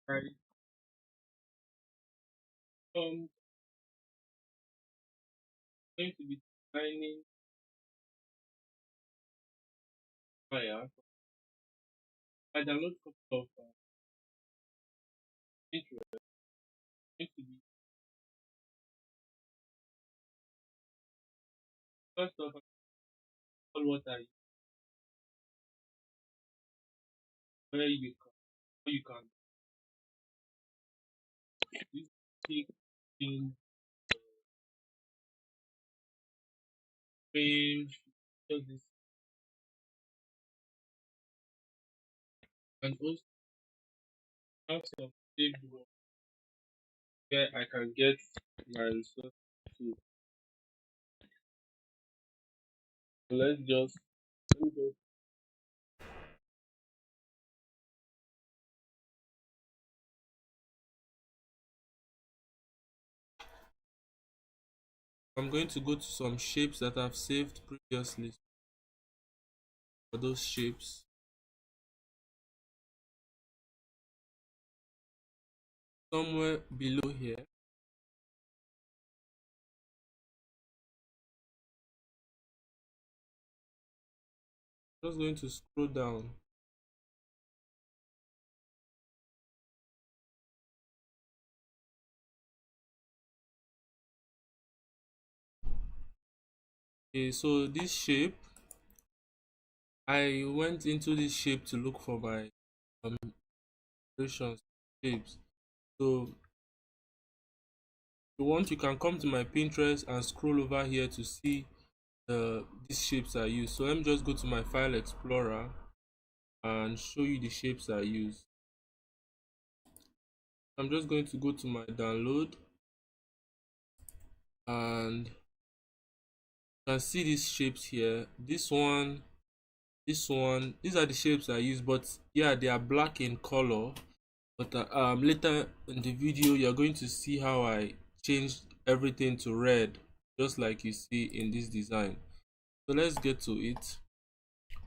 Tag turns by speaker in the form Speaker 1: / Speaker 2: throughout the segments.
Speaker 1: Right. I'm going to be designing fire. I download a couple of interest. Going to be first of all what I where you can use take in frame just this and also have some saved work where I can get my resources to. So let me just I'm going to go to some shapes that I've saved previously for those shapes. Somewhere below here, just going to scroll down. Okay, so this shape, I went into this shape to look for my um, illustrations shapes. So if you want, you can come to my Pinterest and scroll over here to see these shapes I use. So let me just go to my file explorer and show you the shapes I use. I'm just going to go to my download and you can see these shapes here. This one, these are the shapes I use, but yeah, they are black in color. But later in the video, you're going to see how I changed everything to red, just like you see in this design. So let's get to it.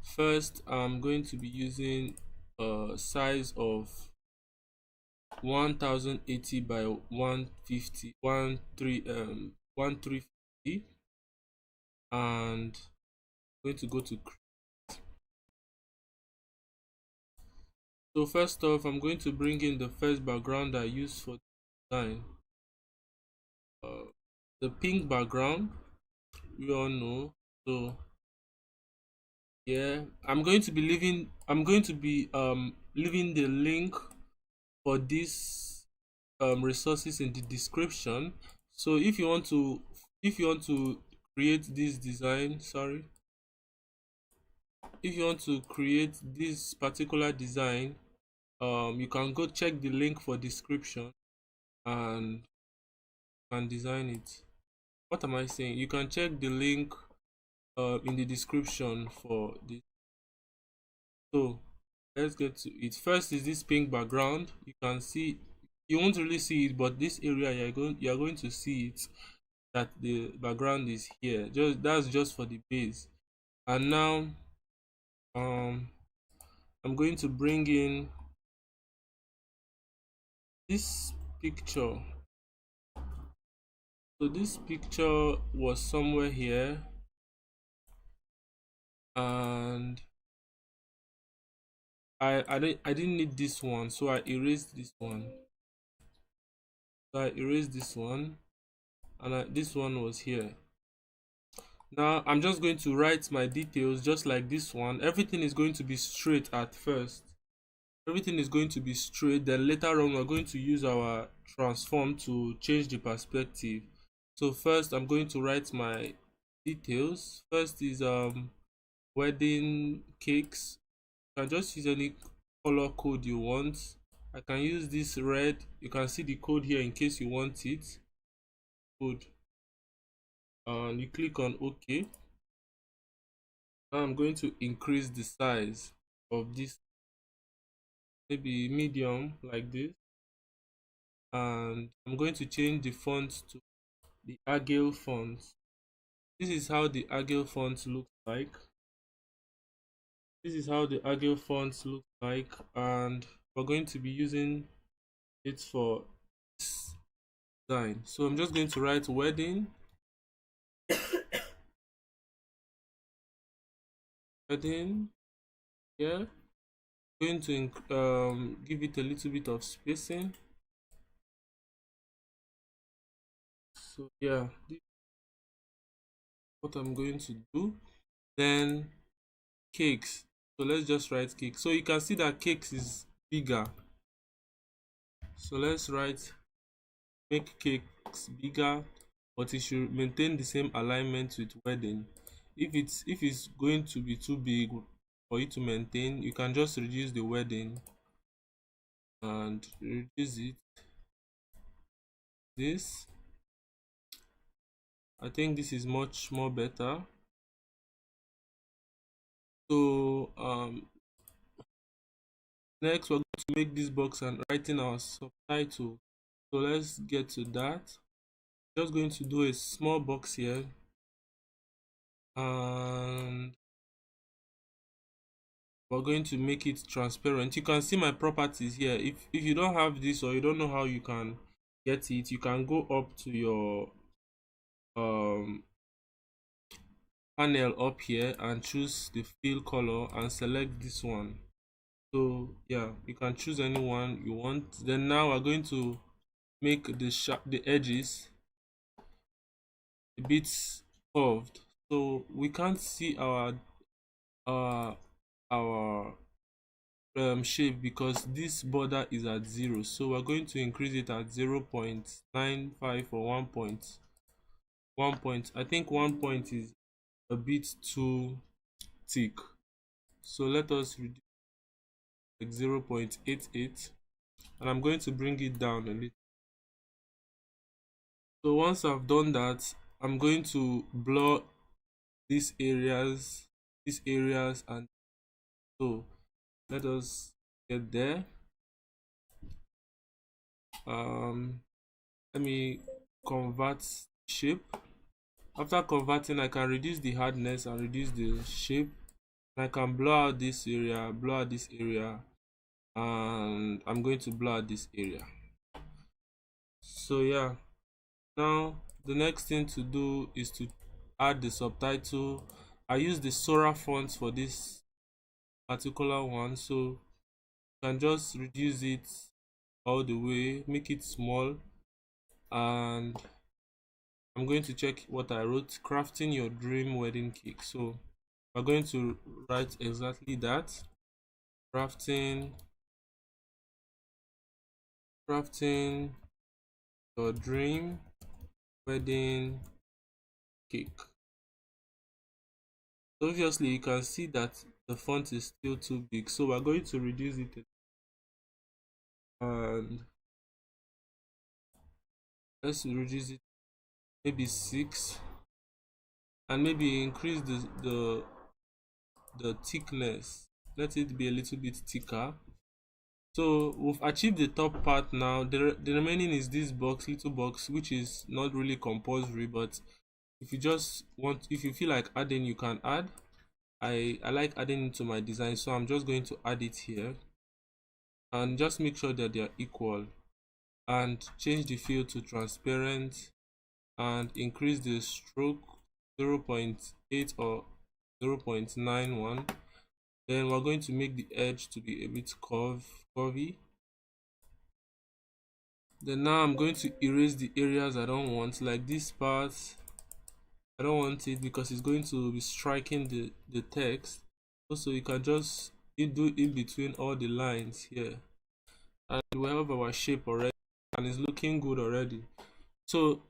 Speaker 1: First, I'm going to be using a size of 1080 by 150, 1350, and I'm going to go to. So first off, I'm going to bring in the first background I use for design. Uh, the pink background, we all know. So yeah, I'm going to be leaving the link for these resources in the description. So if you want to create this design, sorry, if you want to create this particular design, you can go check the link for description and design it. What am I saying? You can check the link in the description for this. So let's get to it. First is this pink background. You can see, you won't really see it, but this area you're going to see it, that the background is here. Just that's just for the base. And now um I'm going to bring in this picture. So this picture was somewhere here, and I didn't need this one, so I erased this one. So I erased this one, and this one was here. Now I'm just going to write my details just like this one. Everything is going to be straight at first. Everything is going to be straight. Then later on we're going to use our transform to change the perspective. So first I'm going to write my details. First is wedding cakes. You can just use any color code you want. I can use this red. You can see the code here in case you want it. Code. And you click on OK. Now I'm going to increase the size of this, maybe medium like this, and I'm going to change the font to the Arial font. This is how the Arial font looks like. This is how the Arial font looks like, and we're going to be using it's for this design. So I'm just going to write wedding, wedding here. Going to give it a little bit of spacing. So yeah, this is what I'm going to do. Then cakes. So let's just write cake. So you can see that cakes is bigger. So let's write make cakes bigger, but it should maintain the same alignment with wedding. If it's going to be too big for you to maintain, you can just reduce the wedding and reduce it. This, I think this is much more better. So next we're going to make this box and writing our subtitle. So let's get to that. Just going to do a small box here, and we're going to make it transparent. You can see my properties here. If you don't have this, or you don't know how you can get it, you can go up to your panel up here and choose the fill color and select this one. So yeah, you can choose any one you want. Then now we're going to make the edges a bit curved, so we can't see uh our shape because this border is at 0. So we're going to increase it at 0.95 or 1 point. I think 1 point is a bit too thick, so let us reduce like 0.88, and I'm going to bring it down a little. So once I've done that, I'm going to blur these areas, and so let us get there. Let me convert shape. After converting, I can reduce the hardness and reduce the shape. I can blur out this area, blur out this area, and I'm going to blur out this area. So yeah, now the next thing to do is to add the subtitle. I use the Sora font for this particular one, so you can just reduce it all the way, make it small, and I'm going to check what I wrote: crafting your dream wedding cake. So we're going to write exactly that: crafting your dream wedding cake. So obviously you can see that the font is still too big, so we're going to reduce it, and let's reduce it maybe 6, and maybe increase the thickness. Let it be a little bit thicker. So we've achieved the top part. Now the remaining is this little box, which is not really compulsory, but if you feel like adding, you can add. I like adding it to my design, so I'm just going to add it here, and just make sure that they are equal, and change the fill to transparent, and increase the stroke 0.8 or 0.91. Then we're going to make the edge to be a bit curvy. Then now I'm going to erase the areas I don't want, like this part. I don't want it because it's going to be striking the text. Also, you can just do in between all the lines here, and we have our shape already, and it's looking good already. So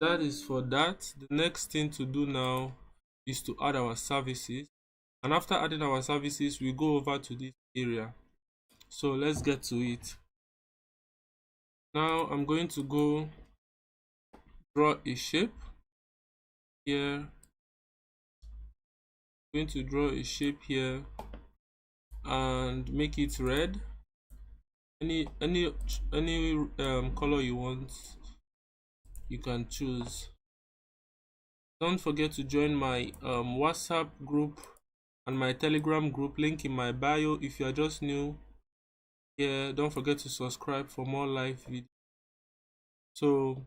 Speaker 1: that is for that. The next thing to do now is to add our services, and after adding our services, we go over to this area. So let's get to it. Now I'm going to go draw a shape here. I'm going to draw a shape here and make it red. Any color you want, you can choose. Don't forget to join my WhatsApp group and my Telegram group, link in my bio. If you are just new, here. Don't forget to subscribe for more live videos. So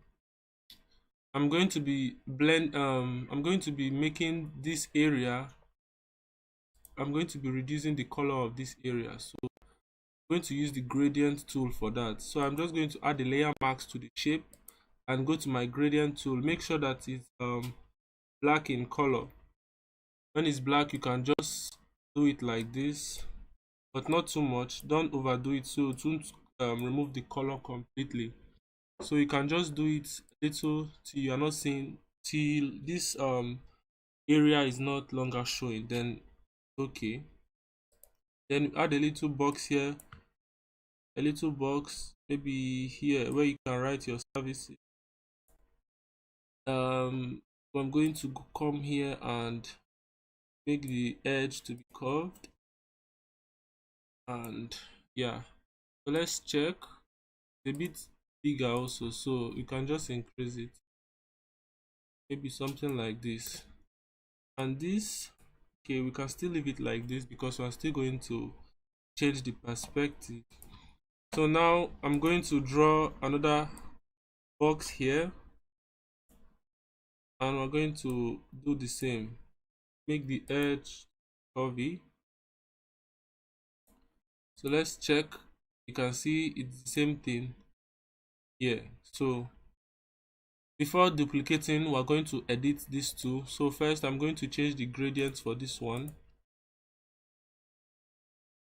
Speaker 1: I'm going to be I'm going to be making this area, I'm going to be reducing the color of this area. So I'm going to use the gradient tool for that. So I'm just going to add the layer marks to the shape and go to my gradient tool. Make sure that it's black in color. When it's black, you can just do it like this, but not too much. Don't overdo it so it won't remove the color completely. So you can just do it little till you are not seeing, till this area is not longer showing, then okay. Then add a little box here, a little box maybe here where you can write your services. I'm going to come here and make the edge to be curved, and yeah, so let's check. It's a bit bigger also, so you can just increase it, maybe something like this. And this, okay, we can still leave it like this because we're still going to change the perspective. So now I'm going to draw another box here, and we're going to do the same. Make the edge curvy. So let's check. You can see it's the same thing here. So before duplicating, we're going to edit these two. So first I'm going to change the gradient for this one.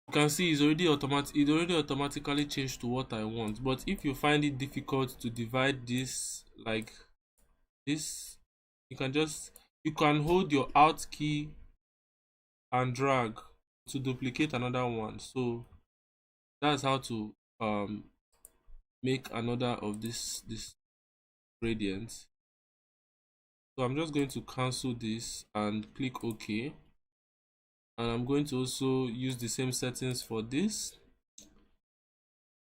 Speaker 1: You can see it's already automatically changed to what I want. But if you find it difficult to divide this like this, you can hold your alt key and drag to duplicate another one. So that's how to make another of this gradient. So I'm just going to cancel this and click OK, and I'm going to also use the same settings for this.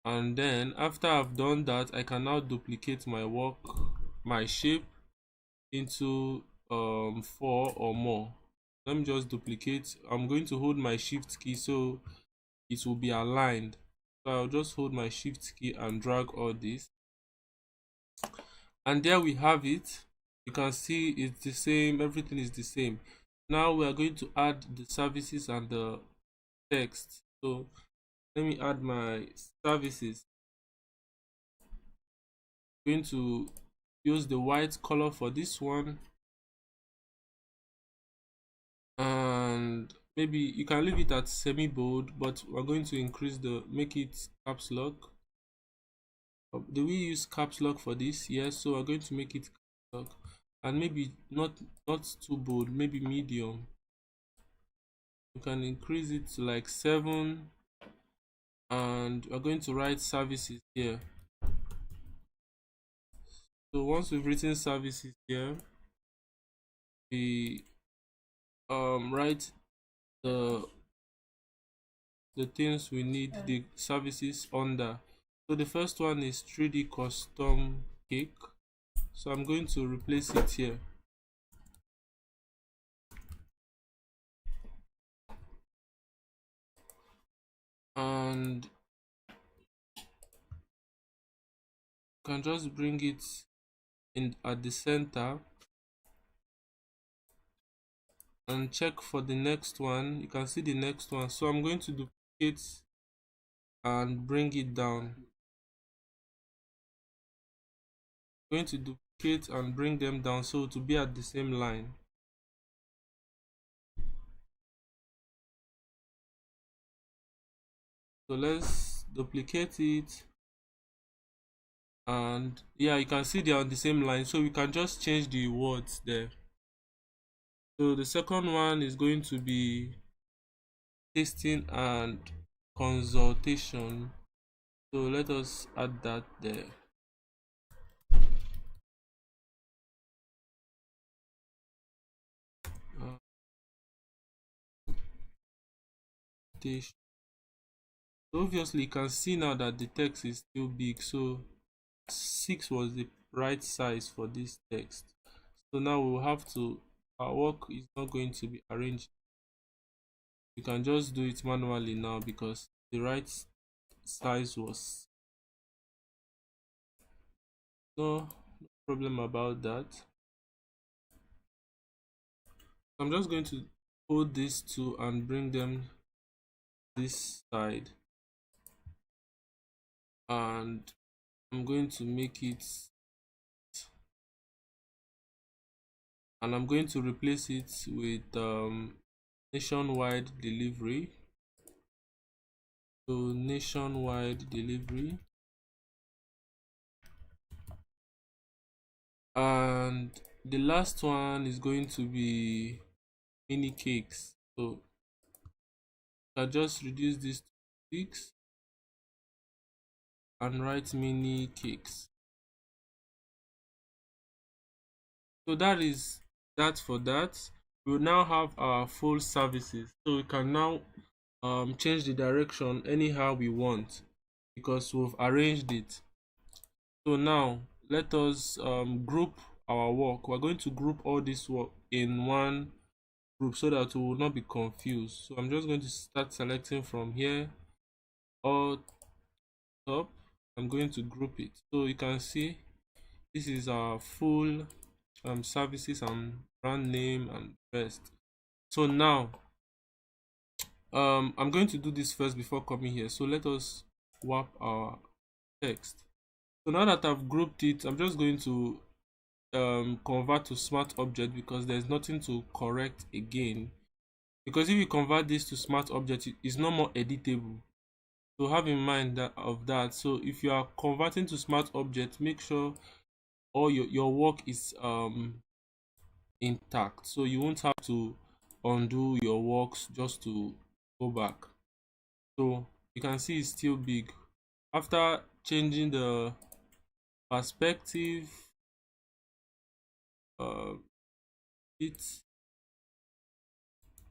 Speaker 1: And then after I've done that, I can now duplicate my shape into 4 or more. Let me just duplicate. I'm going to hold my shift key so it will be aligned. So I'll just hold my shift key and drag all this, and there we have it. You can see it's the same, everything is the same. Now we are going to add the services and the text. So let me add my services. I'm going to use the white color for this one, and maybe you can leave it at semi bold, but we're going to make it caps lock. Do we use caps lock for this? Yes, so we're going to make it caps lock, and maybe not too bold, maybe medium. You can increase it to like 7, and we're going to write services here. So once we've written services here, we write the things we need the services under. So the first one is 3D custom cake, so I'm going to replace it here. And you can just bring it in at the center and check for the next one. You can see the next one, so I'm going to duplicate and bring it down. I'm going to duplicate and bring them down so to be at the same line. So let's duplicate it, and yeah, you can see they're on the same line, so we can just change the words there. So the second one is going to be tasting and consultation, so let us add that there. So obviously you can see now that the text is still big, so 6 was the right size for this text. So now we'll have to, our work is not going to be arranged. You can just do it manually now because the right size was. No problem about that. I'm just going to hold these two and bring them this side, and I'm going to make it, and I'm going to replace it with nationwide delivery. So nationwide delivery, and the last one is going to be mini cakes. So I just reduce this to 6 and write mini cakes. So that is that for that. We will now have our full services, so we can now change the direction anyhow we want because we've arranged it. So now let us group our work. We're going to group all this work in one group so that we will not be confused. So I'm just going to start selecting from here all top. I'm going to group it, so you can see this is our full services and brand name and rest. So now I'm going to do this first before coming here. So let us swap our text. So now that I've grouped it, I'm just going to convert to smart object because there's nothing to correct again. Because if you convert this to smart object, it's no more editable. So have in mind that of that. So if you are converting to smart object, make sure all your work is intact, so you won't have to undo your works just to go back. So you can see it's still big. After changing the perspective it,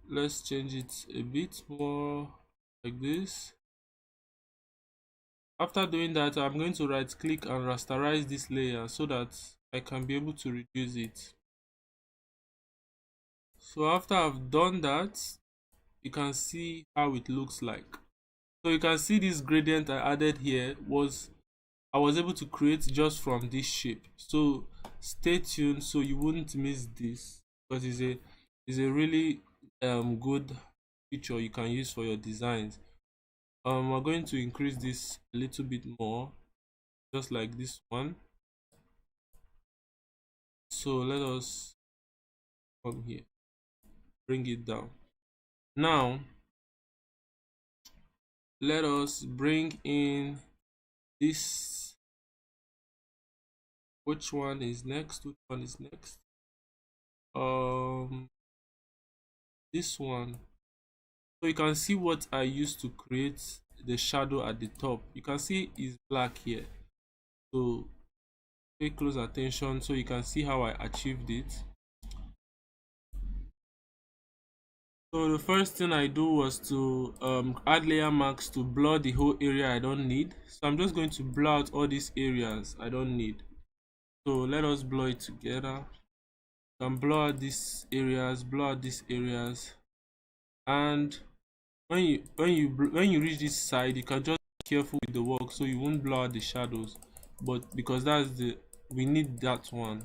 Speaker 1: let's change it a bit more like this. After doing that, I'm going to right click and rasterize this layer so that I can be able to reduce it. So after I've done that, you can see how it looks like. So you can see this gradient I added here I was able to create just from this shape. So stay tuned so you wouldn't miss this, because it's a really good feature you can use for your designs. We're going to increase this a little bit more, just like this one. So let us come here, bring it down. Now let us bring in this. Which one is next? Which one is next? This one. So you can see what I used to create the shadow at the top. You can see it's black here. So pay close attention so you can see how I achieved it. So the first thing I do was to add layer marks to blur the whole area I don't need. So I'm just going to blur out all these areas I don't need. So let us blur it together. You can blur out these areas, blur out these areas, and when you reach this side, you can just be careful with the work so you won't blur out the shadows, but because we need that one.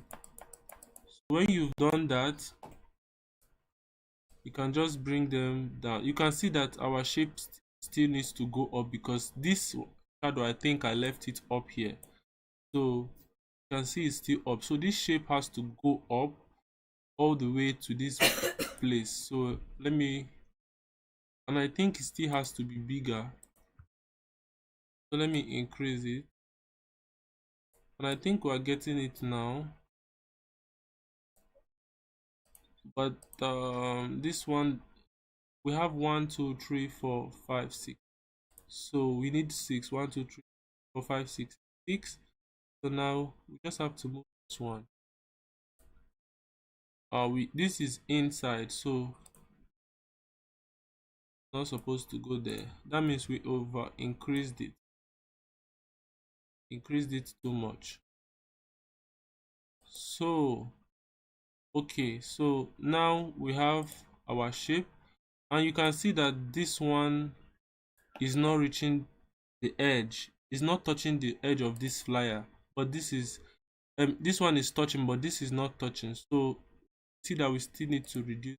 Speaker 1: So when you've done that, you can just bring them down. You can see that our shape still needs to go up because this shadow, I think I left it up here, so you can see it's still up. So this shape has to go up all the way to this place. So and I think it still has to be bigger, so let me increase it, and I think we're getting it now. But this one, we have 1 2 3 4 5 6, so we need 6. 1 2 3 4 5 6 6. So now we just have to move this one. This is inside, so not supposed to go there. That means we increased it too much. So okay, so now we have our shape, and you can see that this one is not reaching the edge. It's not touching the edge of this flyer, but this one is touching, but this is not touching. So see that we still need to reduce.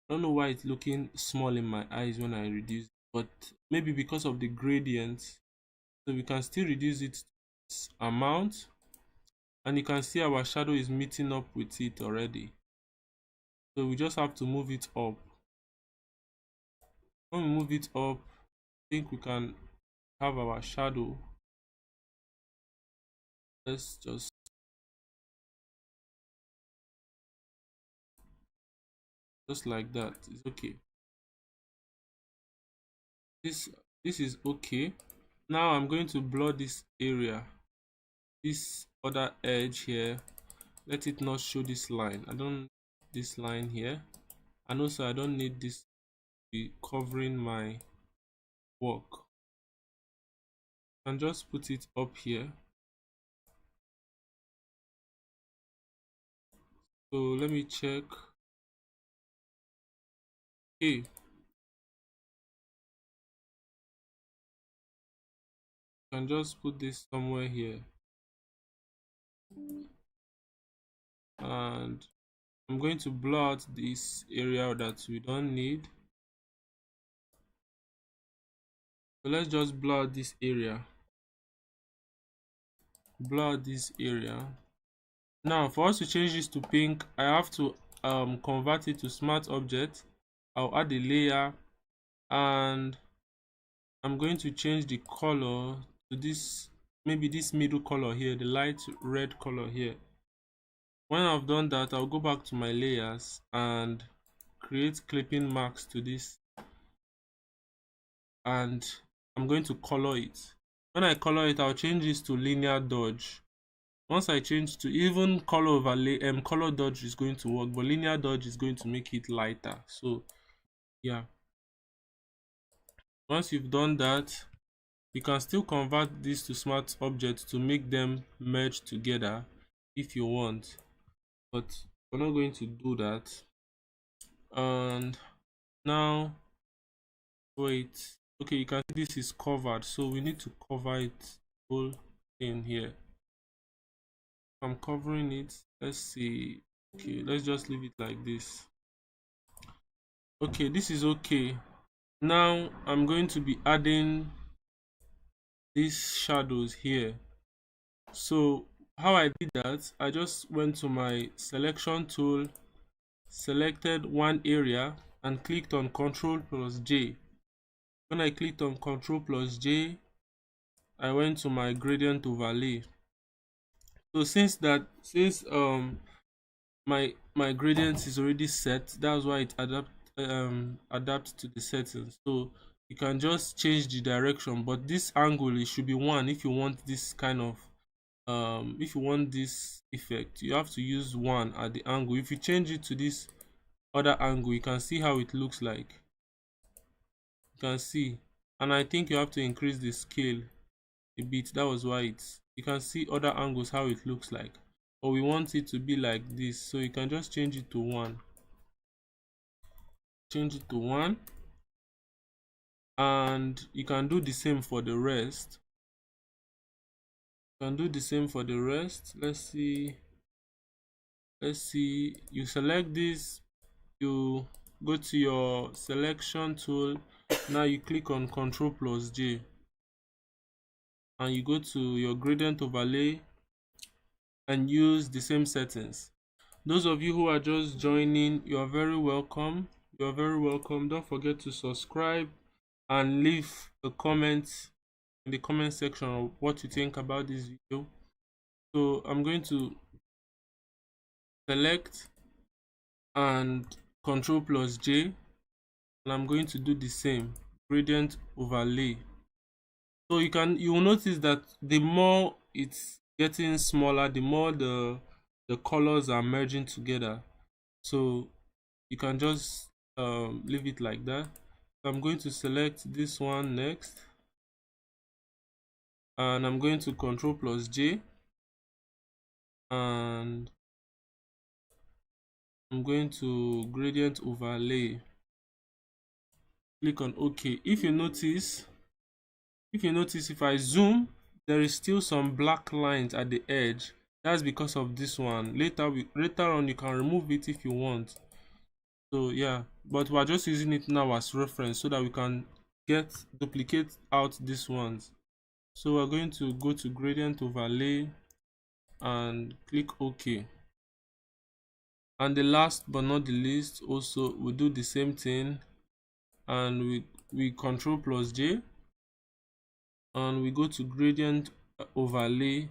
Speaker 1: I don't know why it's looking small in my eyes when I reduce, but maybe because of the gradient. So we can still reduce it to this amount, and you can see our shadow is meeting up with it already. So we just have to move it up. When we move it up, I think we can have our shadow. Let's just like that. It's okay. This is okay. Now I'm going to blur this area, this other edge here. Let it not show this line. I don't need this line here, and also I don't need this to be covering my work. And just put it up here. So let me check. Okay, I can just put this somewhere here, and I'm going to blur out this area that we don't need. So let's just blur out this area. Blur out this area. Now for us to change this to pink, I have to convert it to smart object. I'll add a layer, and I'm going to change the color to this, maybe this middle color here, the light red color here. When I've done that, I'll go back to my layers and create clipping marks to this, and I'm going to color it. When I color it, I'll change this to linear dodge. Once I change to even color overlay, color dodge is going to work, but linear dodge is going to make it lighter. So yeah, once you've done that, you can still convert this to smart objects to make them merge together if you want, but we're not going to do that. And now wait, okay, you can see this is covered, so we need to cover it whole thing here. I'm covering it. Let's see. Okay, let's just leave it like this. Okay, this is okay. Now I'm going to be adding these shadows here. So how I did that, I just went to my selection tool, selected one area, and clicked on Ctrl plus J. When I clicked on Ctrl plus J, I went to my gradient overlay. So since my gradient is already set, that's why it adapts to the settings. So you can just change the direction, but this angle, it should be 1 if you want this kind of if you want this effect. You have to use 1 at the angle. If you change it to this other angle, you can see how it looks like. You can see, and I think you have to increase the scale a bit. That was why you can see other angles how it looks like, but we want it to be like this, so you can just change it to 1. Change it to 1, and you can do the same for the rest. You can do the same for the rest. Let's see, you select this, you go to your selection tool. Now you click on Ctrl plus J, and you go to your gradient overlay and use the same settings. Those of you who are just joining, you are very welcome. You are very welcome. Don't forget to subscribe and leave a comment in the comment section of what you think about this video. So I'm going to select and Ctrl plus J, and I'm going to do the same gradient overlay. So you will notice that the more it's getting smaller, the more the colors are merging together. So you can just leave it like that. So I'm going to select this one next, and I'm going to Ctrl plus J, and I'm going to gradient overlay. Click on OK. If you notice, If you notice, if I zoom, there is still some black lines at the edge. That's because of this one. Later on you can remove it if you want. So yeah, but we're just using it now as reference so that we can duplicate out these ones. So we're going to go to gradient overlay and click OK. And the last but not the least, also we do the same thing, and we control plus J, and we go to gradient overlay,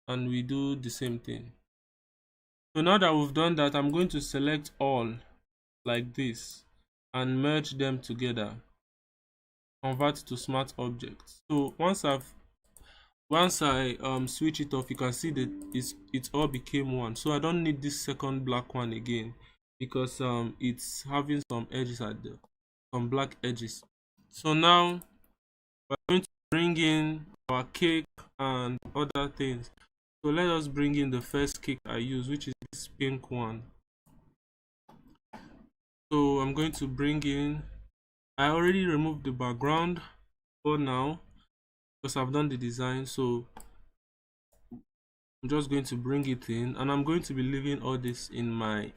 Speaker 1: and we do the same thing. So now that we've done that, I'm going to select all like this and merge them together, convert to smart objects. So once I switch it off, you can see that it all became one. So I don't need this second black one again, because it's having some edges some black edges. So now we're going to bring in our cake and other things. So let us bring in the first cake I use, which is this pink one. So I'm going to bring in, I already removed the background for now because I've done the design. So I'm just going to bring it in, and I'm going to be leaving all this in my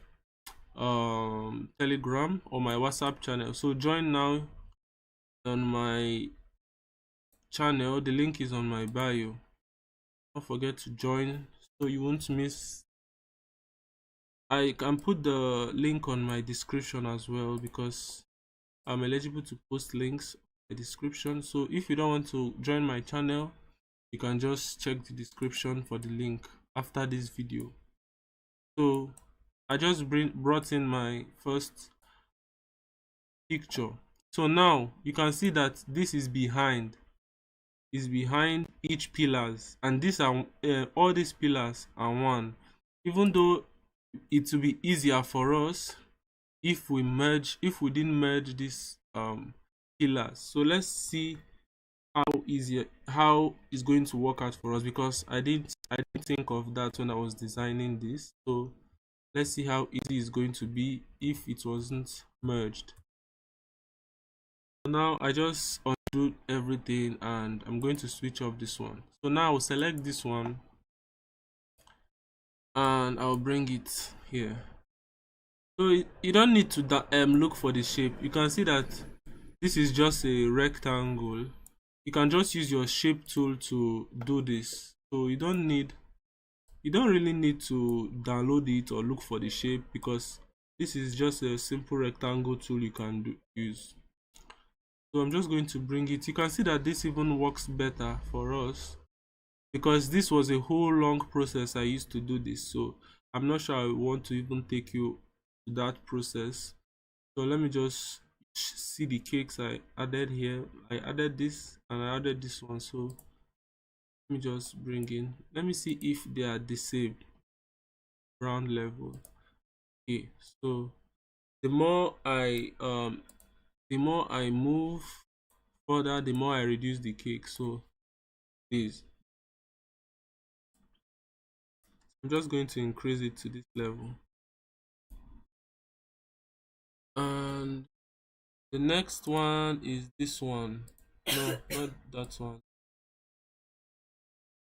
Speaker 1: Telegram or my WhatsApp channel. So join now on my channel. The link is on my bio. Don't forget to join so you won't miss. I can put the link on my description as well, because I'm eligible to post links in the description. So if you don't want to join my channel, you can just check the description for the link after this video. So I just brought in my first picture. So now you can see that this is behind each pillars, and these are all these pillars are one. Even though it will be easier for us if we didn't merge these pillars. So let's see how it's going to work out for us, because I didn't think of that when I was designing this. So let's see how easy it's going to be if it wasn't merged. So now I just undo everything, and I'm going to switch off this one. So now I'll select this one and I'll bring it here. So you don't need to look for the shape. You can see that this is just a rectangle. You can just use your shape tool to do this. So you don't really need to download it or look for the shape, because this is just a simple rectangle tool you can use. So I'm just going to bring it. You can see that this even works better for us, because this was a whole long process I used to do this. So I'm not sure I want to even take you to that process. So let me just see the cakes I added here. I added this and I added this one. So let me just bring in, let me see if they are the same round level. Okay, so the more I move further, the more I reduce the cake. So this, I'm just going to increase it to this level. And the next one is this one. No, not that one.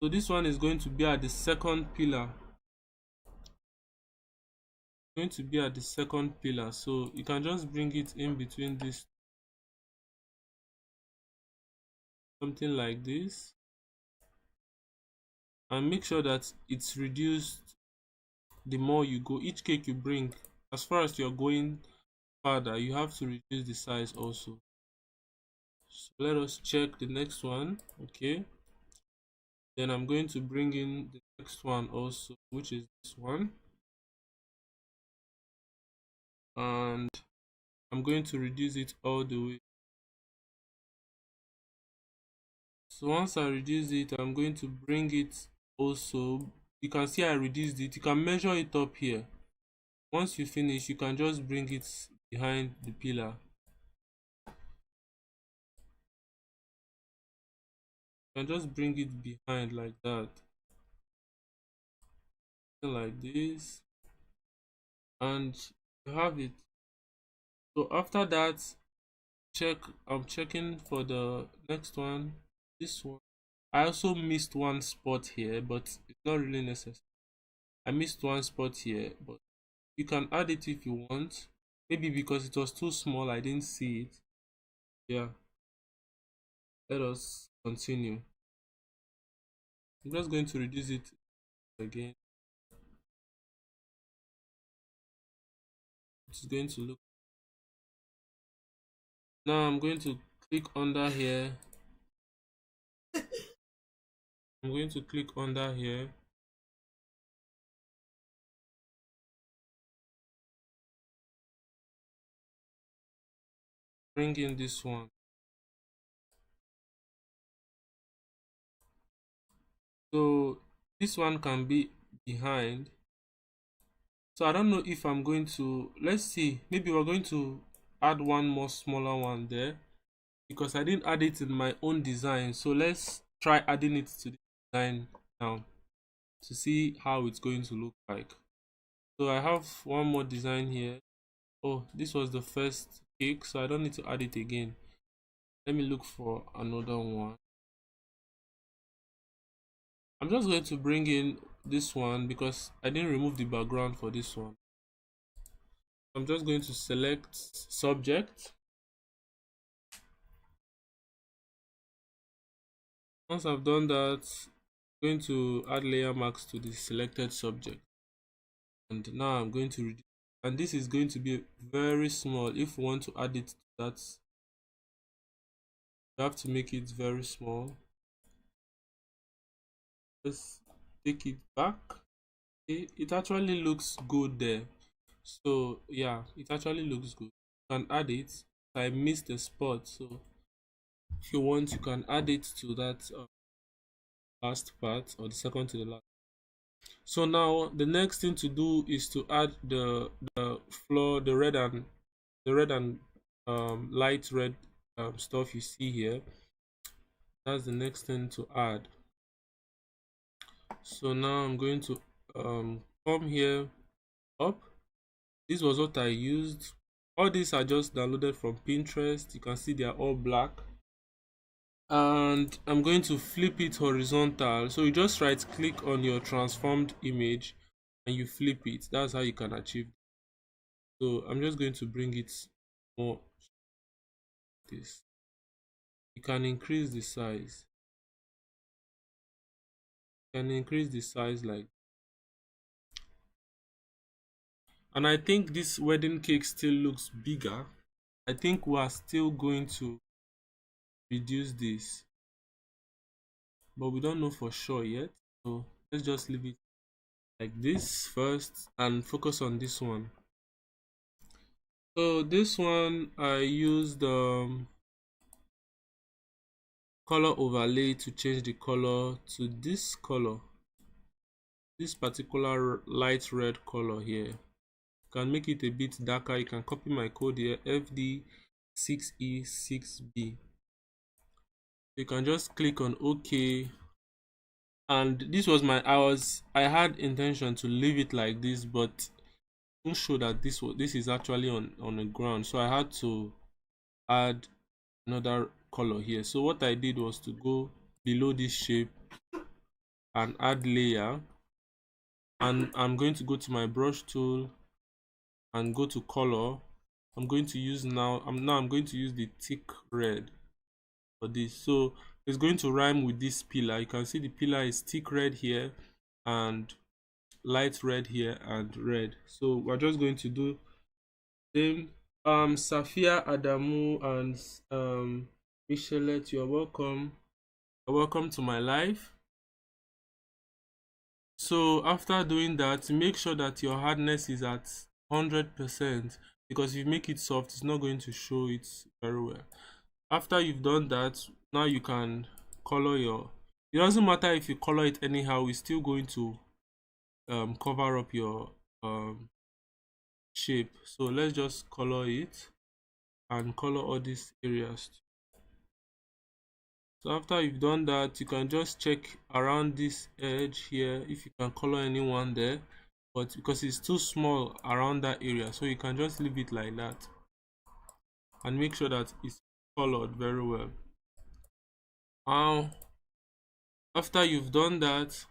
Speaker 1: So this one is going to be at the second pillar. Going to be at the second pillar. So you can just bring it in between this, something like this, and make sure that it's reduced the more you go. Each cake you bring, as far as you're going further, you have to reduce the size also. So let us check the next one. Okay, then I'm going to bring in the next one also, which is this one, and I'm going to reduce it all the way. So once I reduce it, I'm going to bring it also. You can see I reduced it. You can measure it up here. Once you finish, you can just bring it behind the pillar. You can just bring it behind like that, like this, and you have it. So after that, I'm checking for the next one. This one, I also missed one spot here, but it's not really necessary. I missed one spot here, but you can add it if you want. Maybe because it was too small, I didn't see it. Yeah, let us continue. I'm just going to reduce it again. It's going to look. Now I'm going to click under here. I'm going to click under here. Bring in this one. So this one can be behind. So I don't know if I'm going to, let's see, maybe we're going to add one more smaller one there, because I didn't add it in my own design. So let's try adding it to the design now to see how it's going to look like. So I have one more design here. Oh, this was the first cake, so I don't need to add it again. Let me look for another one. I'm just going to bring in this one because I didn't remove the background for this one. I'm just going to select subject. Once I've done that, I'm going to add layer marks to the selected subject. And now I'm going to reduce, and this is going to be very small. If we want to add it to that, you have to make it very small. Let's take it back. Okay, it actually looks good there. So yeah, it actually looks good. You can add it. I missed the spot, so if you want, you can add it to that last part, or the second to the last. So now the next thing to do is to add the floor, the red and light red stuff you see here. That's the next thing to add. So now I'm going to come here up. This was what I used. All these are just downloaded from Pinterest. You can see they are all black. And I'm going to flip it horizontal. So you just right click on your transformed image and you flip it. That's how you can achieve it. So I'm just going to bring it more. This, you can increase the size. You can increase the size like, and I think this wedding cake still looks bigger. I think we are still going to reduce this, but we don't know for sure yet. So let's just leave it like this first and focus on this one. So this one I used color overlay to change the color to this color, this particular light red color here. You can make it a bit darker. You can copy my code here, FD6E6B. You can just click on OK, and this was my I had intention to leave it like this, but didn't show that this is actually on the ground, so I had to add another color here. So what I did was to go below this shape and add layer, and I'm going to go to my brush tool and go to color. I'm going to use I'm going to use the thick red for this. So it's going to rhyme with this pillar. You can see the pillar is thick red here and light red here and red. So we're just going to do same. Safia, Adamu, and Michelet, you're welcome. You're welcome to my live. So after doing that, make sure that your hardness is at 100%, because if you make it soft, it's not going to show it very well. After you've done that, now you can color your, it doesn't matter if you color it anyhow, we're still going to cover up your shape. So let's just color it and color all these areas. So after you've done that, you can just check around this edge here if you can color anyone there, but because it's too small around that area, so you can just leave it like that. and make sure that it's colored very well. Now after you've done that,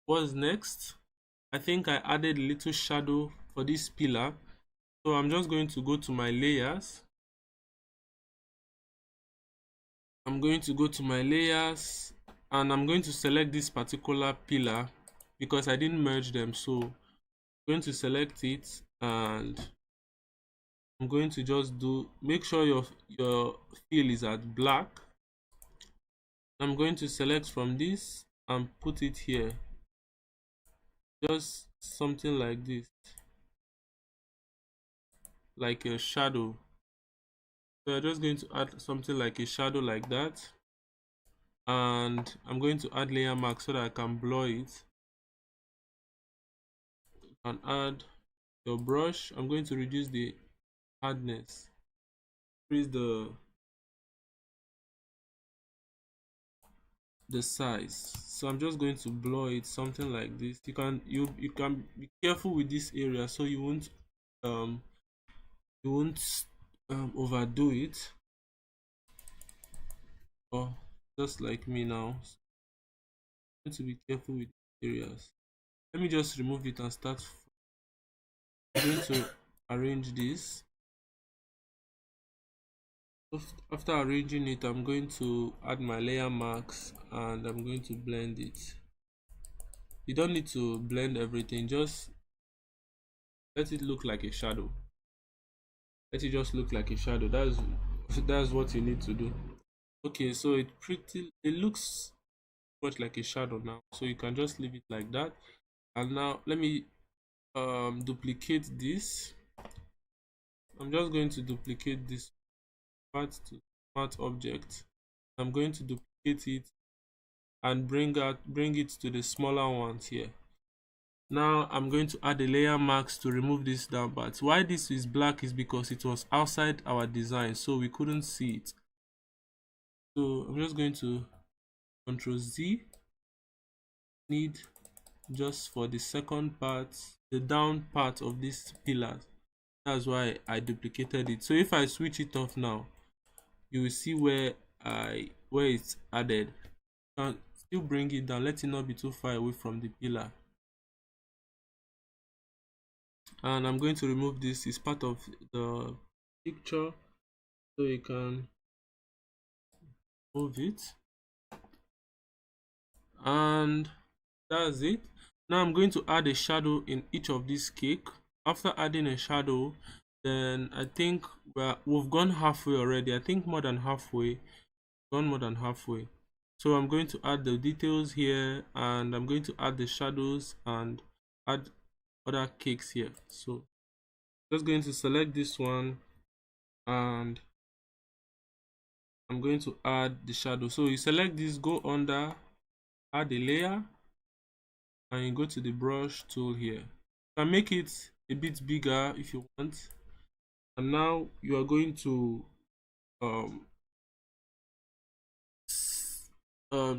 Speaker 1: what's next? I think I added a little shadow for this pillar, so I'm just going to go to my layers. I'm going to go to my layers and I'm going to select this particular pillar because I didn't merge them. So I'm going to select it and I'm going to just make sure your fill is at black. I'm going to select from this and put it here, just something like this, like a shadow. So I'm just going to add something like a shadow like that, and I'm going to add layer mask so that I can blur it. And add your brush. I'm going to reduce the hardness, increase the size. So I'm just going to blur it something like this. You can be careful with this area so you won't um overdo it, or just like me now. So you need to be careful with areas. Let me just remove it and start. I'm going to arrange this. After arranging it, I'm going to add my layer marks and I'm going to blend it. You don't need to blend everything, just let it look like a shadow. Let it just look like a shadow. That's what you need to do. Okay, so it looks much like a shadow now, so you can just leave it like that. And now let me duplicate this. I'm just going to duplicate this part to smart object. I'm going to duplicate it and bring it to the smaller ones here. Now I'm going to add a layer mask to remove this down part. Why this is black is because it was outside our design, so we couldn't see it. So I'm just going to Ctrl Z, need just for the second part, the down part of this pillar. That's why I duplicated it. So if I switch it off now, you will see where it's added. You can still bring it down, let it not be too far away from the pillar. And I'm going to remove this. It's part of the picture, so you can move it, and that's it. Now I'm going to add a shadow in each of these cake. After adding a shadow, then I think we've gone halfway already. I think more than halfway. So I'm going to add the details here, and I'm going to add the shadows and add other cakes here. So just going to select this one and I'm going to add the shadow. So you select this, go under, add a layer, and you go to the brush tool here. You can make it a bit bigger if you want. And now you are going to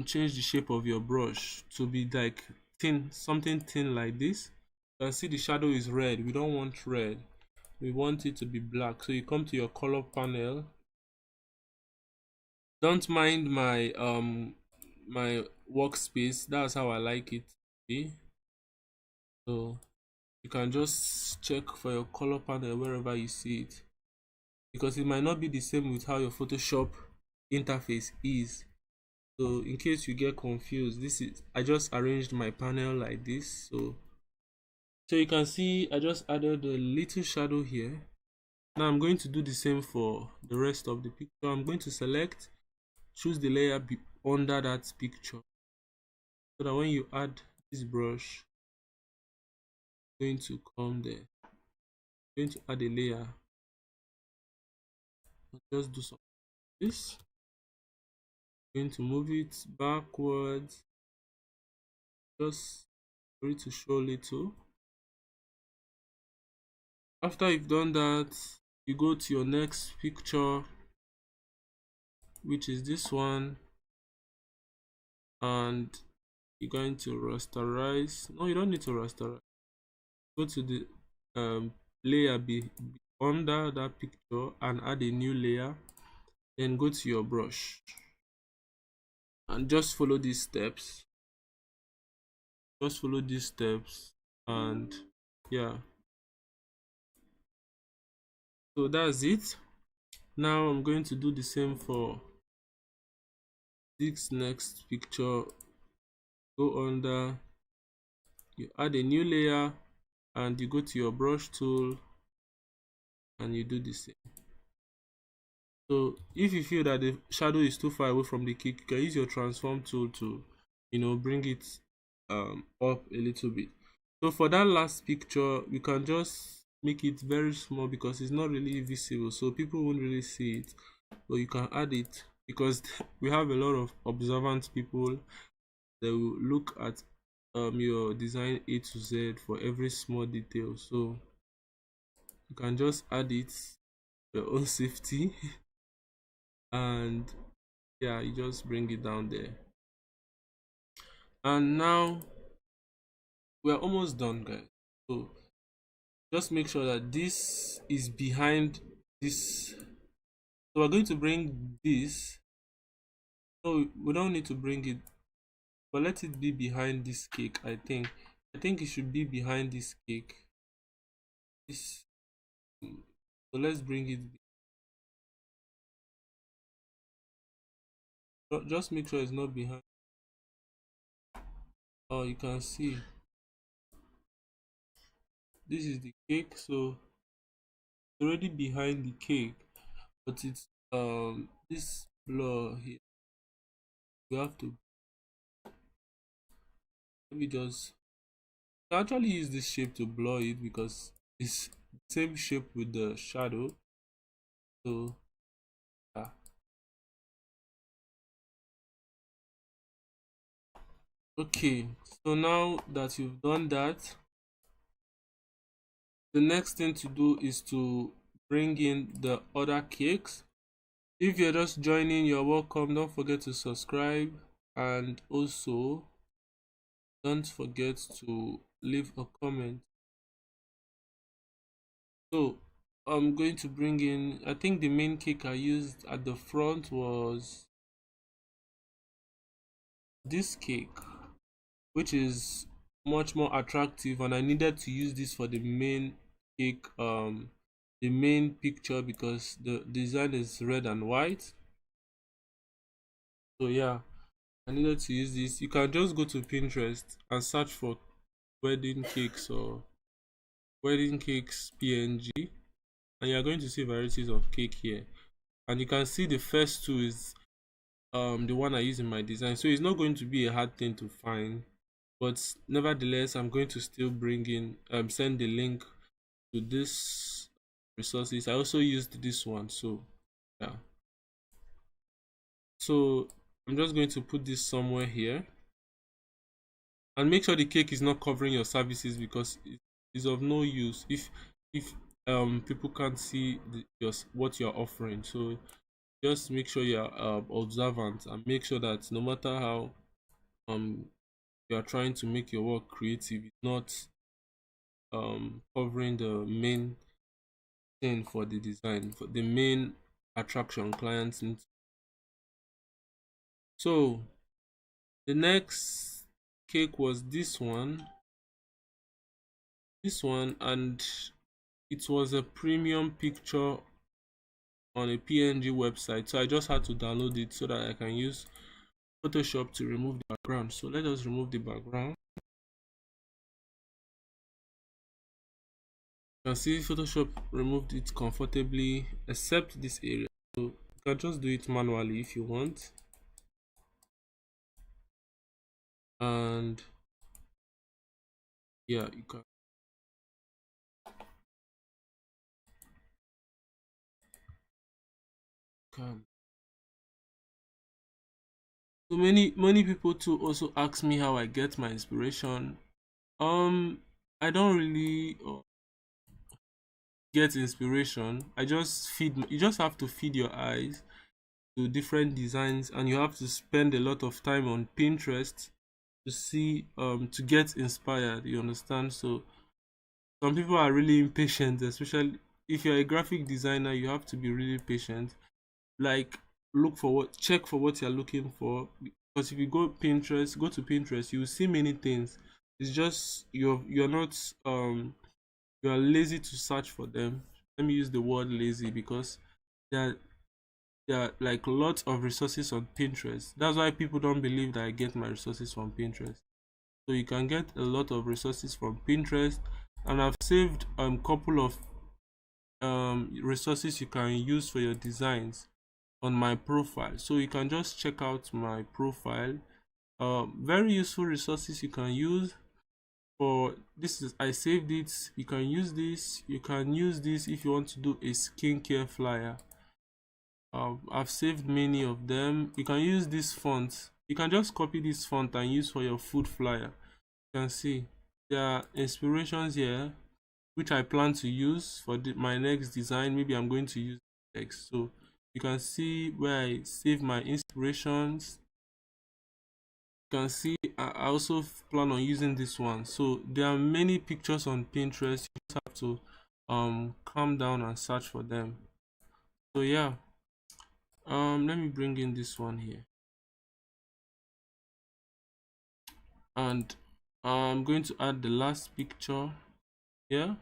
Speaker 1: change the shape of your brush to be like thin, something thin like this. You can see the shadow is red. We don't want red, we want it to be black. So you come to your color panel. Don't mind my my workspace, that's how I like it to be. So you can just check for your color panel wherever you see it, because it might not be the same with how your Photoshop interface is. So in case you get confused, I just arranged my panel like this. So you can see I just added a little shadow here. Now I'm going to do the same for the rest of the picture. I'm going to select, choose the layer under that picture, so that when you add this brush, going to come there, going to add a layer, just do something like this, going to move it backwards just for it to show little. After you've done that, you go to your next picture, which is this one, and you're going to rasterize. No, you don't need to rasterize. Go to the layer under that picture and add a new layer, then go to your brush and just follow these steps. Just follow these steps, and yeah, so that's it. Now I'm going to do the same for this next picture. Go under, you add a new layer, and you go to your brush tool and you do the same. So if you feel that the shadow is too far away from the cake, you can use your transform tool to, bring it up a little bit. So for that last picture, you can just make it very small because it's not really visible, so people won't really see it. But you can add it because we have a lot of observant people that will look at your design A to Z for every small detail. So you can just add it for your own safety and yeah, you just bring it down there. And now we're almost done, guys. So just make sure that this is behind this. So we're going to bring this. No, we don't need to bring it, but let it be behind this cake. I think it should be behind this cake. This. So let's bring it. Just make sure it's not behind. Oh, you can see this is the cake, so it's already behind the cake, but it's this blur here. We have to maybe just actually use this shape to blur it because it's same shape with the shadow. So yeah. Okay, so now that you've done that, the next thing to do is to bring in the other cakes. If you're just joining, you're welcome. Don't forget to subscribe, and also don't forget to leave a comment. So I'm going to bring in, I think the main cake I used at the front was this cake, which is much more attractive, and I needed to use this for the main cake, the main picture, because the design is red and white. So yeah, I needed to use this. You can just go to Pinterest and search for wedding cakes or wedding cakes PNG, and you're going to see varieties of cake here. And you can see the first two is the one I use in my design, so it's not going to be a hard thing to find. But nevertheless, I'm going to still bring in send the link to this resources. I also used this one, so yeah. So I'm just going to put this somewhere here, and make sure the cake is not covering your services because it is of no use if people can't see what you're offering. So just make sure you're observant, and make sure that no matter how um you are trying to make your work creative, it's not covering the main thing for the design, for the main attraction clients need. So the next cake was this one, and it was a premium picture on a PNG website, so I just had to download it so that I can use Photoshop to remove the background. So let us remove the background. You can see Photoshop removed it comfortably except this area, so you can just do it manually if you want. And yeah, you can. So many people too also ask me how I get my inspiration. I don't really get inspiration. I just feed. You just have to feed your eyes to different designs, and you have to spend a lot of time on Pinterest to see to get inspired. You understand? So some people are really impatient, especially if you're a graphic designer, you have to be really patient. Like, check for what you're looking for, because if you go to Pinterest, you will see many things. It's just you're not you are lazy to search for them. Let me use the word lazy, because there are, there are like lots of resources on Pinterest. That's why people don't believe that I get my resources from Pinterest. So you can get a lot of resources from Pinterest, and I've saved couple of resources you can use for your designs on my profile. So you can just check out my profile. Very useful resources you can use for this. Is I saved it. You can use this. You can use this if you want to do a skincare flyer. I've saved many of them. You can use this font. You can just copy this font and use for your food flyer. You can see there are inspirations here which I plan to use for my next design. Maybe I'm going to use text. So you can see where I save my inspirations. You can see I also plan on using this one. So there are many pictures on Pinterest. You just have to calm down and search for them. So yeah, let me bring in this one here, and I'm going to add the last picture here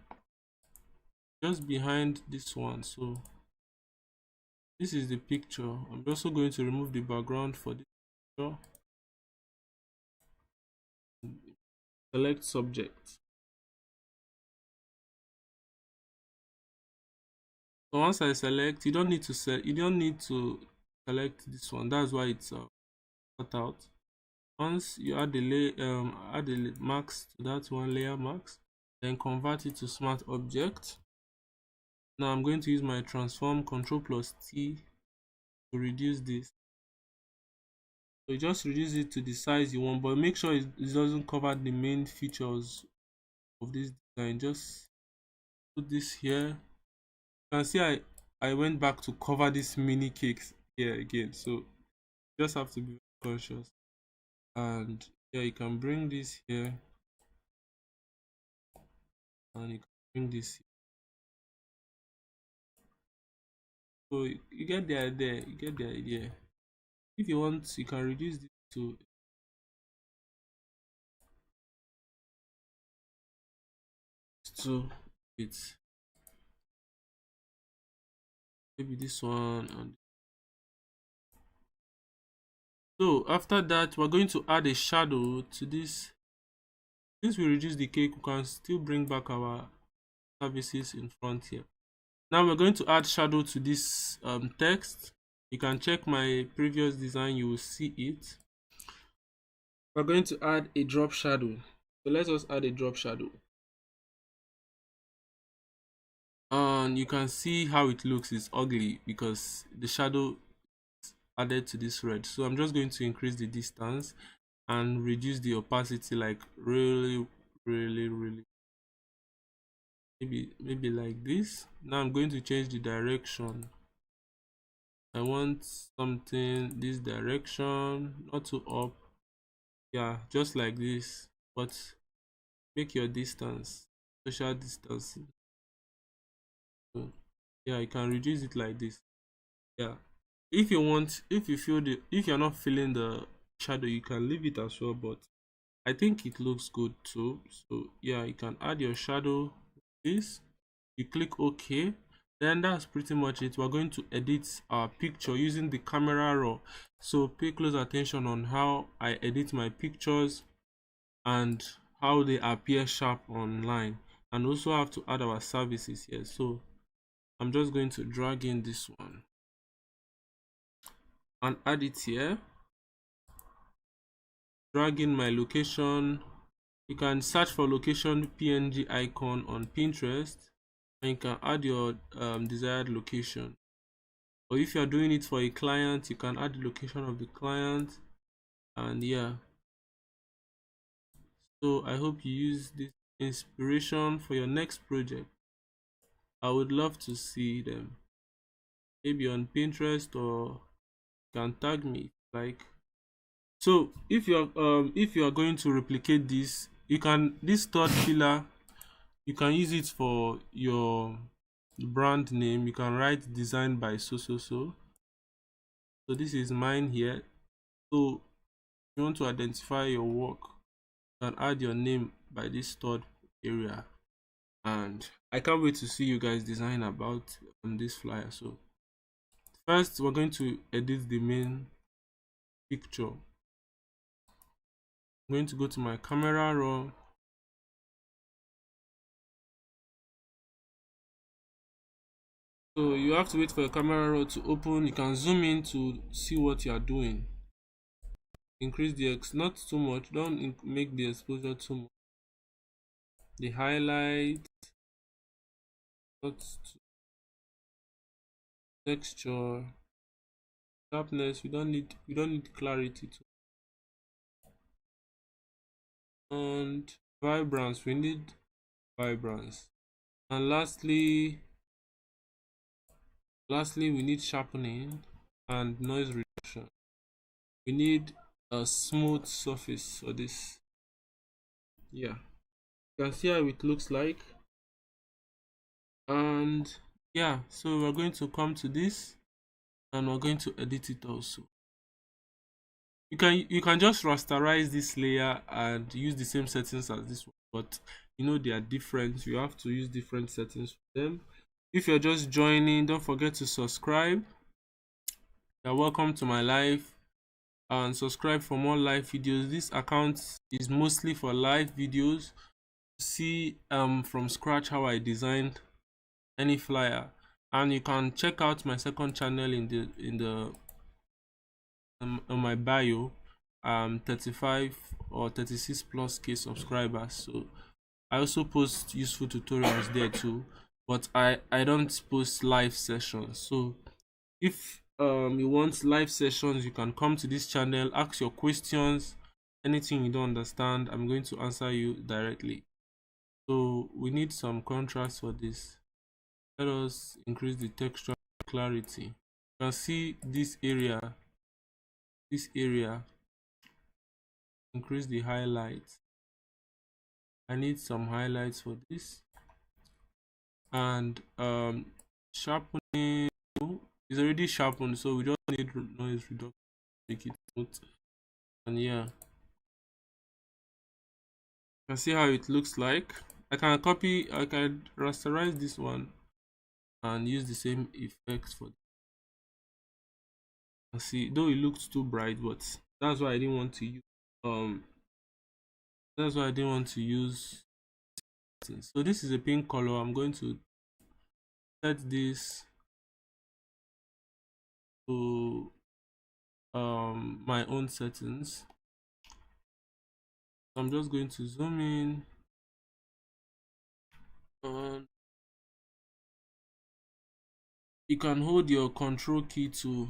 Speaker 1: just behind this one. So this is the picture. I'm also going to remove the background for this picture. Select subject. So once I select, you don't need to select this one. That's why it's cut out. Once you add the marks to that one, layer marks, then convert it to smart object. Now I'm going to use my transform, Control plus T, to reduce this. So you just reduce it to the size you want, but make sure it doesn't cover the main features of this design. Just put this here. You can see I went back to cover this mini cakes here again. So you just have to be conscious. And yeah, you can bring this here, and you can bring this here. So you get the idea. You get the idea. If you want, you can reduce this to it's maybe this one. And so after that, we're going to add a shadow to this. Since we reduce the cake, we can still bring back our services in front here. Now we're going to add shadow to this text. You can check my previous design, you will see it. We're going to add a drop shadow. So let us add a drop shadow. And you can see how it looks. It's ugly because the shadow is added to this red. So I'm just going to increase the distance and reduce the opacity, like really maybe like this. Now I'm going to change the direction. I want something this direction, not too up. Yeah, just like this, but make your distance, social distancing. So yeah, you can reduce it like this. Yeah, if you want, if you're not feeling the shadow, you can leave it as well, but I think it looks good too. So yeah, you can add your shadow. This, you click OK, then that's pretty much it. We're going to edit our picture using the camera raw. So pay close attention on how I edit my pictures and how they appear sharp online, and also have to add our services here. So I'm just going to drag in this one and add it here. Drag in my location. You can search for location PNG icon on Pinterest, and you can add your desired location. Or if you're doing it for a client, you can add the location of the client. And yeah, so I hope you use this inspiration for your next project. I would love to see them, maybe on Pinterest, or you can tag me like. So if you're going to replicate this, you can, this third pillar, you can use it for your the brand name. You can write designed by so so so. So this is mine here. So if you want to identify your work, you can add your name by this third area. And I can't wait to see you guys design about on this flyer. So first we're going to edit the main picture. I'm going to go to my camera raw. So you have to wait for your camera roll to open. You can zoom in to see what you are doing. Increase the not too much. Don't make the exposure too much. The highlight, not too, texture, sharpness. We don't need clarity too. And vibrance. We need vibrance. And lastly we need sharpening and noise reduction. We need a smooth surface for this. Yeah, you can see how it looks like. And yeah, so we're going to come to this and we're going to edit it also. You can just rasterize this layer and use the same settings as this one, but they are different. You have to use different settings for them. If you're just joining, don't forget to subscribe. You're welcome to my live, and subscribe for more live videos. This account is mostly for live videos. See from scratch how I designed any flyer, and you can check out my second channel in on my bio. 35 or 36 plus k subscribers, so I also post useful tutorials there too, but I don't post live sessions. So if you want live sessions, you can come to this channel, ask your questions, anything you don't understand, I'm going to answer you directly. So we need some contrast for this. Let us increase the texture clarity. You can see this area, increase the highlights. I need some highlights for this. And sharpening is already sharpened, so we just need noise reduction to make it smooth. And yeah, you can see how it looks like. I can rasterize this one and use the same effects for this. And see, though it looks too bright, but that's why I didn't want to use so this is a pink color. I'm going to set this to my own settings. I'm just going to zoom in, and you can hold your control key to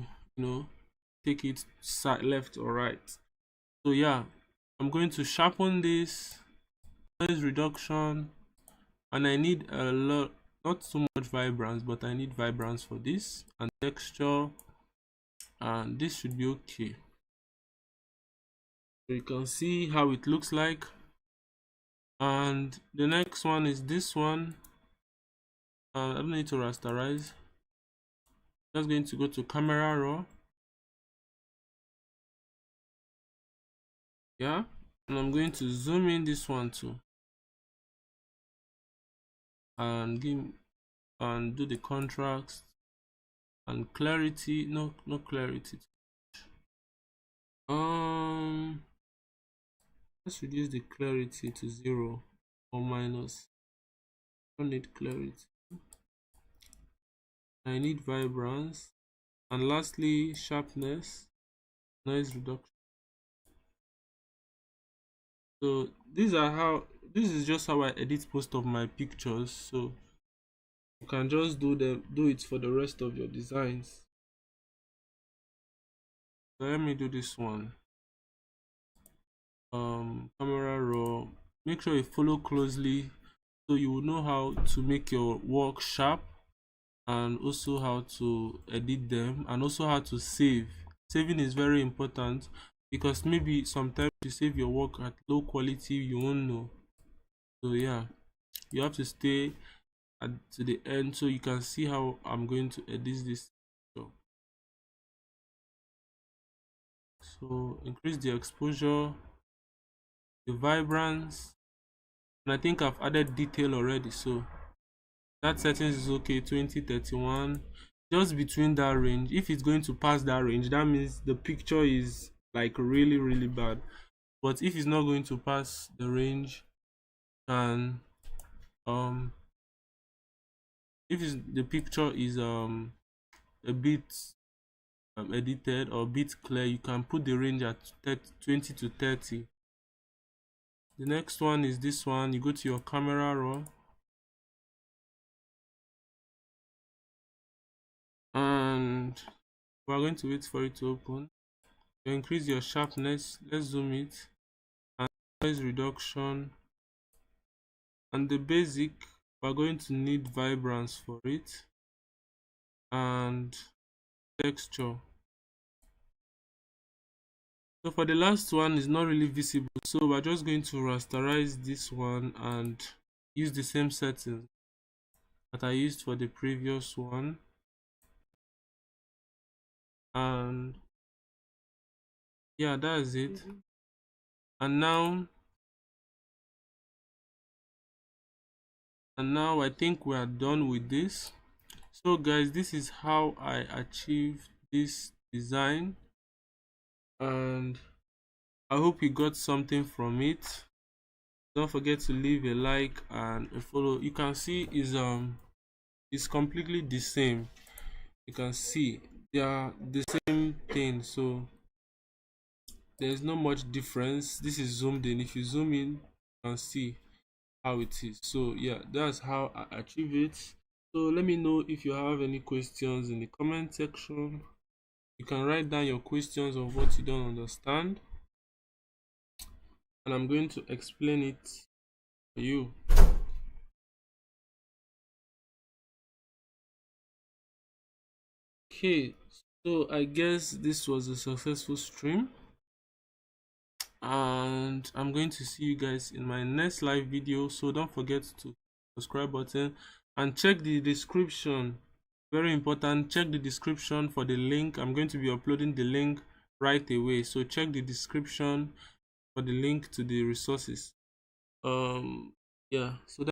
Speaker 1: take it side left or right. So yeah, I'm going to sharpen this, noise reduction, and I need a lot, not so much vibrance, but I need vibrance for this, and texture, and this should be okay. So you can see how it looks like. And the next one is this one. I don't need to rasterize. Just going to go to camera raw. Yeah, and I'm going to zoom in this one too, and do the contrast and clarity. No clarity. Let's reduce the clarity to 0 or minus. I don't need clarity. I need vibrance, and lastly sharpness, noise reduction. So this is just how I edit most of my pictures. So you can just do it for the rest of your designs. So let me do this one. Camera raw. Make sure you follow closely so you will know how to make your work sharp, and also how to edit them, and also how to save. Saving is very important, because maybe sometimes you save your work at low quality, you won't know. So yeah, you have to stay to the end so you can see how I'm going to edit this. So increase the exposure, the vibrance, and I think I've added detail already, so that settings is okay. 2031, just between that range. If it's going to pass that range, that means the picture is like really bad. But if it's not going to pass the range, and if the picture is a bit edited or a bit clear, you can put the range at 20 to 30. The next one is this one. You go to your camera raw, and we're going to wait for it to open. You increase your sharpness. Let's zoom it, and noise reduction, and the basic. We're going to need vibrance for it, and texture. So for the last one, is not really visible, so we're just going to rasterize this one and use the same settings that I used for the previous one. And yeah, that's it. And now I think we are done with this. So guys, this is how I achieved this design, and I hope you got something from it. Don't forget to leave a like and a follow. You can see is completely the same. You can see they are the same thing, so there's not much difference. This is zoomed in. If you zoom in, you can see how it is. So yeah, that's how I achieve it. So let me know if you have any questions in the comment section. You can write down your questions of what you don't understand, and I'm going to explain it for you. Okay, so I guess this was a successful stream, and I'm going to see you guys in my next live video. So don't forget to subscribe button and check the description. Very important, check the description for the link. I'm going to be uploading the link right away, so check the description for the link to the resources. Yeah, so